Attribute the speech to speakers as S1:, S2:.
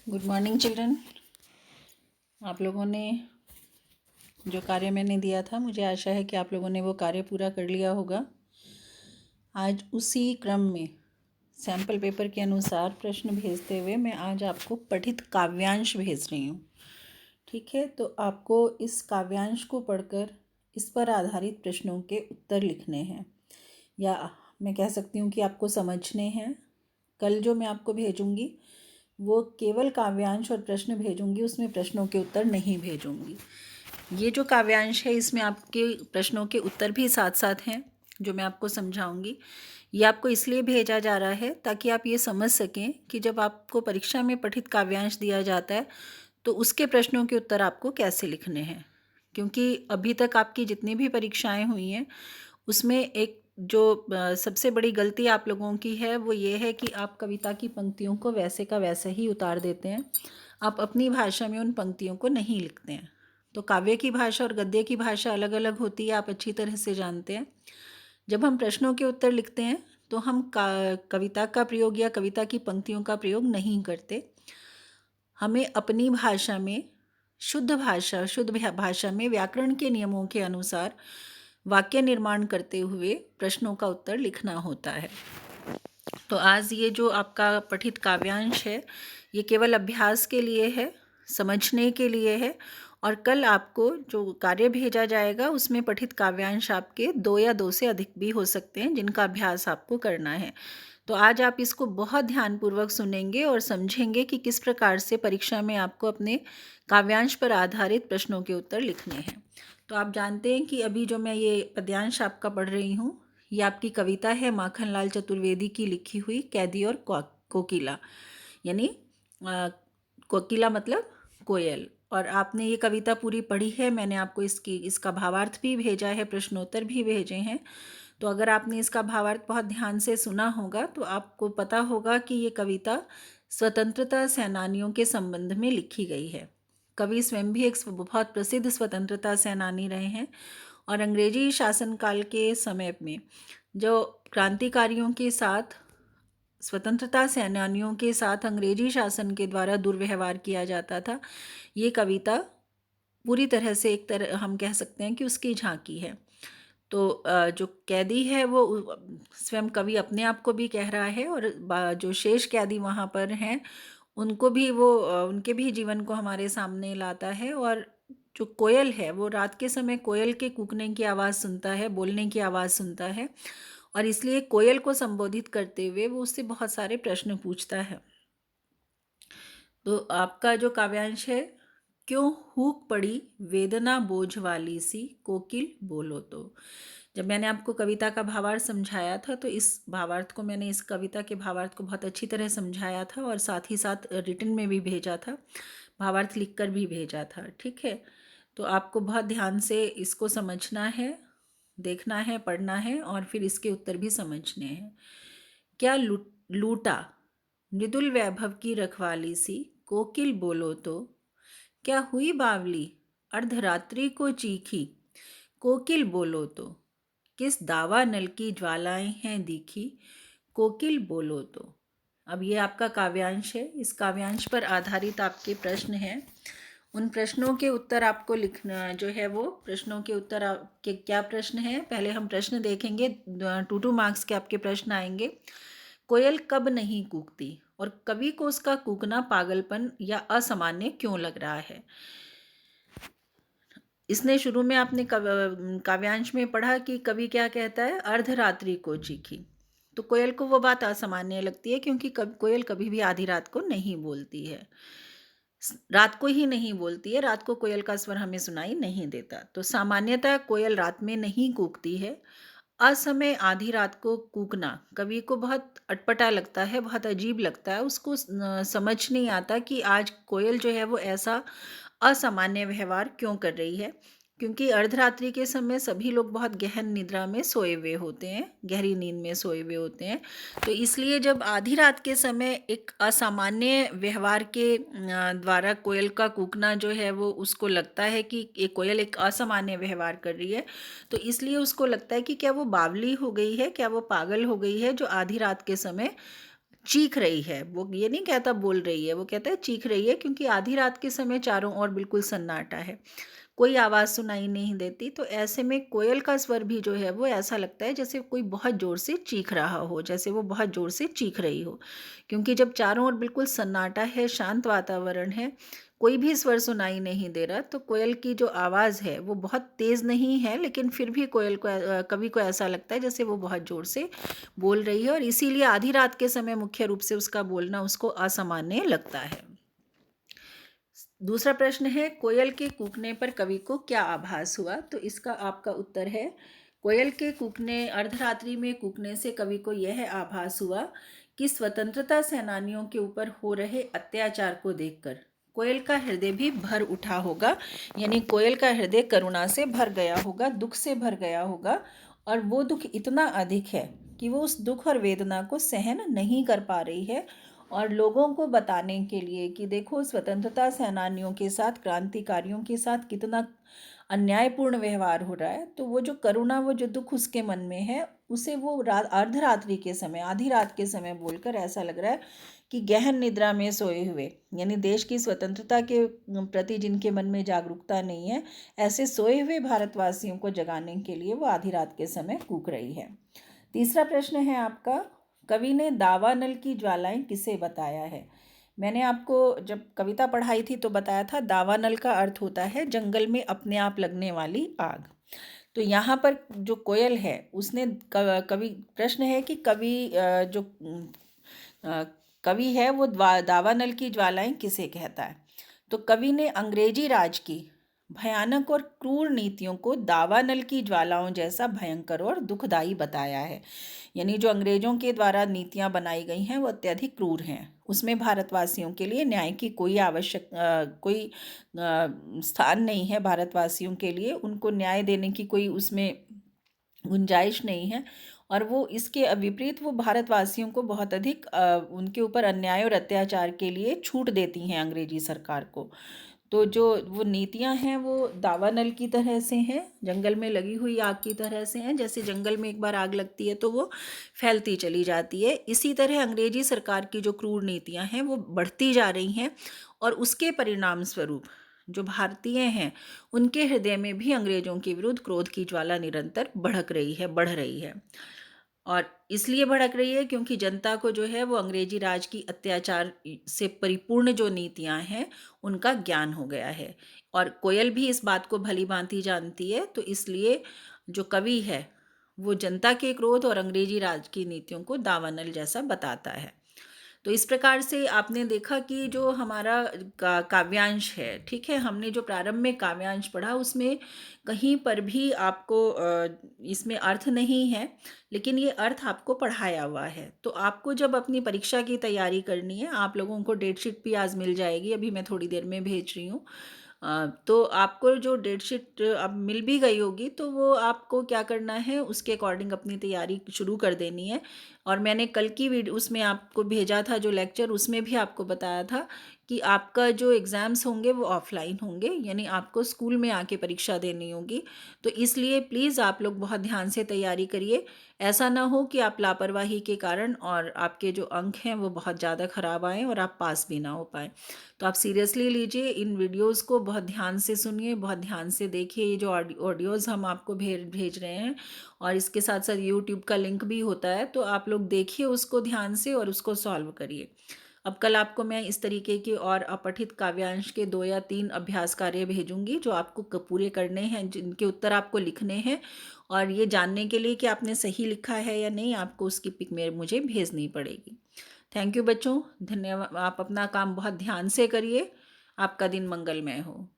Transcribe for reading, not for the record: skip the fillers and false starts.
S1: Good morning children. आप लोगों ने जो कार्य मैंने दिया था, मुझे आशा है कि आप लोगों ने वो कार्य पूरा कर लिया होगा। आज उसी क्रम में सैम्पल पेपर के अनुसार प्रश्न भेजते हुए मैं आज आपको पठित काव्यांश भेज रही हूँ। ठीक है, तो आपको इस काव्यांश को पढ़कर इस पर आधारित प्रश्नों के उत्तर लिखने हैं, या मैं कह सकती हूँ कि आपको समझने हैं। कल जो मैं आपको भेजूँगी वो केवल काव्यांश और प्रश्न भेजूंगी, उसमें प्रश्नों के उत्तर नहीं भेजूंगी। ये जो काव्यांश है इसमें आपके प्रश्नों के उत्तर भी साथ साथ हैं जो मैं आपको समझाऊंगी। ये आपको इसलिए भेजा जा रहा है ताकि आप ये समझ सकें कि जब आपको परीक्षा में पठित काव्यांश दिया जाता है तो उसके प्रश्नों के उत्तर आपको कैसे लिखने हैं। क्योंकि अभी तक आपकी जितनी भी परीक्षाएं हुई हैं उसमें एक जो सबसे बड़ी गलती आप लोगों की है वो ये है कि आप कविता की पंक्तियों को वैसे का वैसे ही उतार देते हैं। आप अपनी भाषा में उन पंक्तियों को नहीं लिखते हैं। तो काव्य की भाषा और गद्य की भाषा अलग अलग होती है, आप अच्छी तरह से जानते हैं। जब हम प्रश्नों के उत्तर लिखते हैं तो हम कविता का प्रयोग या कविता की पंक्तियों का प्रयोग नहीं करते। हमें अपनी भाषा में शुद्ध भाषा में व्याकरण के नियमों के अनुसार वाक्य निर्माण करते हुए प्रश्नों का उत्तर लिखना होता है। तो आज ये जो आपका पठित काव्यांश है ये केवल अभ्यास के लिए है, समझने के लिए है। और कल आपको जो कार्य भेजा जाएगा उसमें पठित काव्यांश आपके 2 या 2 से अधिक भी हो सकते हैं जिनका अभ्यास आपको करना है। तो आज आप इसको बहुत ध्यानपूर्वक सुनेंगे और समझेंगे कि किस प्रकार से परीक्षा में आपको अपने काव्यांश पर आधारित प्रश्नों के उत्तर लिखने हैं। तो आप जानते हैं कि अभी जो मैं ये पद्यांश आपका पढ़ रही हूँ ये आपकी कविता है माखनलाल चतुर्वेदी की लिखी हुई कैदी और कोकिला, यानी कोकिला मतलब कोयल। और आपने ये कविता पूरी पढ़ी है, मैंने आपको इसका भावार्थ भी भेजा है, प्रश्नोत्तर भी भेजे हैं। तो अगर आपने इसका भावार्थ बहुत ध्यान से सुना होगा तो आपको पता होगा कि ये कविता स्वतंत्रता सेनानियों के संबंध में लिखी गई है। कवि स्वयं भी एक बहुत प्रसिद्ध स्वतंत्रता सेनानी रहे हैं और अंग्रेजी शासनकाल के समय में जो क्रांतिकारियों के साथ, स्वतंत्रता सेनानियों के साथ अंग्रेजी शासन के द्वारा दुर्व्यवहार किया जाता था, ये कविता पूरी तरह से एक तरह हम कह सकते हैं कि उसकी झांकी है। तो जो कैदी है वो स्वयं कवि अपने आप को भी कह रहा है और जो शेष कैदी वहाँ पर हैं उनको भी वो उनके भी जीवन को हमारे सामने लाता है। और जो कोयल है वो रात के समय कोयल के कूकने की आवाज़ सुनता है, बोलने की आवाज़ सुनता है, और इसलिए कोयल को संबोधित करते हुए वो उससे बहुत सारे प्रश्न पूछता है। तो आपका जो काव्यांश है, क्यों हूक पड़ी वेदना बोझ वाली सी कोकिल बोलो तो। जब मैंने आपको कविता का भावार्थ समझाया था तो इस भावार्थ को मैंने इस कविता के भावार्थ को बहुत अच्छी तरह समझाया था और साथ ही साथ रिटन में भी भेजा था, भावार्थ लिखकर भी भेजा था। ठीक है, तो आपको बहुत ध्यान से इसको समझना है, देखना है, पढ़ना है और फिर इसके उत्तर भी समझने हैं। क्या लूटा मृदुल वैभव की रखवाली सी कोकिल बोलो तो। क्या हुई बावली अर्धरात्रि को चीखी कोकिल बोलो तो। किस दावा नल की ज्वालाएं हैं दिखी कोकिल बोलो तो। अब ये आपका काव्यांश है, इस काव्यांश पर आधारित आपके प्रश्न हैं। उन प्रश्नों के उत्तर आपको लिखना जो है वो प्रश्नों के उत्तर आपके क्या प्रश्न हैं, पहले हम प्रश्न देखेंगे। 2 मार्क्स के आपके प्रश्न आएंगे। कोयल कब नहीं कूकती और कवि को उसका कूकना पागलपन या असामान्य क्यों लग रहा है। इसने शुरू में आपने काव्यांश में पढ़ा कि कवि क्या कहता है, अर्धरात्रि को चीखी। तो कोयल को वो बात असामान्य लगती है क्योंकि कोयल कभी भी आधी रात को नहीं बोलती है, रात को ही नहीं बोलती है, रात को कोयल का स्वर हमें सुनाई नहीं देता। तो सामान्यतः कोयल रात में नहीं कूकती है। असमय आधी रात को कूकना कवि को बहुत अटपटा लगता है, बहुत अजीब लगता है, उसको समझ नहीं आता कि आज कोयल जो है वो ऐसा असामान्य व्यवहार क्यों कर रही है। क्योंकि अर्धरात्रि के समय सभी लोग बहुत गहन निद्रा में सोए हुए होते हैं, गहरी नींद में सोए हुए होते हैं। तो इसलिए जब आधी रात के समय एक असामान्य व्यवहार के द्वारा कोयल का कूकना जो है वो उसको लगता है कि ये कोयल एक असामान्य व्यवहार कर रही है, तो इसलिए उसको लगता है कि क्या वो बावली हो गई है, क्या वो पागल हो गई है जो आधी रात के समय चीख रही है। वो ये नहीं कहता बोल रही है, वो कहता है चीख रही है, क्योंकि आधी रात के समय चारों ओर बिल्कुल सन्नाटा है, कोई आवाज़ सुनाई नहीं देती। तो ऐसे में कोयल का स्वर भी जो है वो ऐसा लगता है जैसे कोई बहुत ज़ोर से चीख रहा हो, जैसे वो बहुत ज़ोर से चीख रही हो। क्योंकि जब चारों ओर बिल्कुल सन्नाटा है, शांत वातावरण है, कोई भी स्वर सुनाई नहीं दे रहा, तो कोयल की जो आवाज़ है वो बहुत तेज़ नहीं है, लेकिन फिर भी कोयल को कवि को ऐसा लगता है जैसे वो बहुत ज़ोर से बोल रही है, और इसीलिए आधी रात के समय मुख्य रूप से उसका बोलना उसको असामान्य लगता है। दूसरा प्रश्न है, कोयल के कूकने पर कवि को क्या आभास हुआ? तो इसका आपका उत्तर है, कोयल के कूकने, अर्धरात्रि में कूकने से कवि को यह आभास हुआ कि स्वतंत्रता सेनानियों के ऊपर हो रहे अत्याचार को देखकर कोयल का हृदय भी भर उठा होगा। यानी कोयल का हृदय करुणा से भर गया होगा, दुख से भर गया होगा, और वो दुख इतना अधिक है कि वो उस दुख और वेदना को सहन नहीं कर पा रही है, और लोगों को बताने के लिए कि देखो स्वतंत्रता सेनानियों के साथ, क्रांतिकारियों के साथ कितना अन्यायपूर्ण व्यवहार हो रहा है, तो वो जो करुणा, वो जो दुख उसके मन में है, उसे वो अर्धरात्रि के समय, आधी रात के समय बोलकर ऐसा लग रहा है कि गहन निद्रा में सोए हुए, यानी देश की स्वतंत्रता के प्रति जिनके मन में जागरूकता नहीं है, ऐसे सोए हुए भारतवासियों को जगाने के लिए वो आधी रात के समय कूक रही है। तीसरा प्रश्न है आपका, कवि ने दावानल की ज्वालाएं किसे बताया है? मैंने आपको जब कविता पढ़ाई थी तो बताया था, दावानल का अर्थ होता है जंगल में अपने आप लगने वाली आग। तो यहाँ पर जो कोयल है उसने कवि, प्रश्न है कि कवि जो कवि है वो दावानल की ज्वालाएं किसे कहता है? तो कवि ने अंग्रेजी राज की भयानक और क्रूर नीतियों को दावानल की ज्वालाओं जैसा भयंकर और दुखदाई बताया है। यानी जो अंग्रेजों के द्वारा नीतियां बनाई गई हैं वो अत्यधिक क्रूर हैं, उसमें भारतवासियों के लिए न्याय की कोई स्थान नहीं है। भारतवासियों के लिए उनको न्याय देने की कोई उसमें गुंजाइश नहीं है, और वो इसके विपरीत वो भारतवासियों को बहुत अधिक उनके ऊपर अन्याय और अत्याचार के लिए छूट देती हैं अंग्रेजी सरकार को। तो जो वो नीतियां हैं वो दावानल की तरह से हैं, जंगल में लगी हुई आग की तरह से हैं। जैसे जंगल में एक बार आग लगती है तो वो फैलती चली जाती है, इसी तरह अंग्रेजी सरकार की जो क्रूर नीतियां हैं वो बढ़ती जा रही हैं, और उसके परिणाम स्वरूप जो भारतीय हैं उनके हृदय में भी अंग्रेजों के विरुद्ध क्रोध की ज्वाला निरंतर भड़क रही है, बढ़ रही है। और इसलिए भड़क रही है क्योंकि जनता को जो है वो अंग्रेजी राज की अत्याचार से परिपूर्ण जो नीतियां हैं उनका ज्ञान हो गया है, और कोयल भी इस बात को भली भांति जानती है। तो इसलिए जो कवि है वो जनता के क्रोध और अंग्रेजी राज की नीतियों को दावानल जैसा बताता है। तो इस प्रकार से आपने देखा कि जो हमारा काव्यांश है, ठीक है, हमने जो प्रारंभ में काव्यांश पढ़ा उसमें कहीं पर भी आपको इसमें अर्थ नहीं है, लेकिन ये अर्थ आपको पढ़ाया हुआ है। तो आपको जब अपनी परीक्षा की तैयारी करनी है, आप लोगों को डेट शीट भी आज मिल जाएगी, अभी मैं थोड़ी देर में भेज रही हूँ। तो आपको जो डेट शीट अब मिल भी गई होगी, तो वो आपको क्या करना है, उसके अकॉर्डिंग अपनी तैयारी शुरू कर देनी है। और मैंने कल की वीडियो उसमें आपको भेजा था जो लेक्चर, उसमें भी आपको बताया था कि आपका जो एग्ज़ाम्स होंगे वो ऑफलाइन होंगे, यानी आपको स्कूल में आके परीक्षा देनी होगी। तो इसलिए प्लीज़ आप लोग बहुत ध्यान से तैयारी करिए, ऐसा ना हो कि आप लापरवाही के कारण और आपके जो अंक हैं वो बहुत ज़्यादा ख़राब आएँ और आप पास भी ना हो पाएँ। तो आप सीरियसली लीजिए, इन वीडियोज़ को बहुत ध्यान से सुनिए, बहुत ध्यान से देखिए। ये जो ऑडियोज़ हम आपको भेज रहे हैं, और इसके साथ साथ यूट्यूब का लिंक भी होता है, तो आप लोग देखिए उसको ध्यान से और उसको सॉल्व करिए। अब कल आपको मैं इस तरीके के और अपठित काव्यांश के 2 या 3 अभ्यास कार्य भेजूंगी जो आपको पूरे करने हैं, जिनके उत्तर आपको लिखने हैं, और ये जानने के लिए कि आपने सही लिखा है या नहीं, आपको उसकी पिक मुझे भेजनी पड़ेगी। थैंक यू बच्चों, धन्यवाद। आप अपना काम बहुत ध्यान से करिए, आपका दिन मंगलमय हो।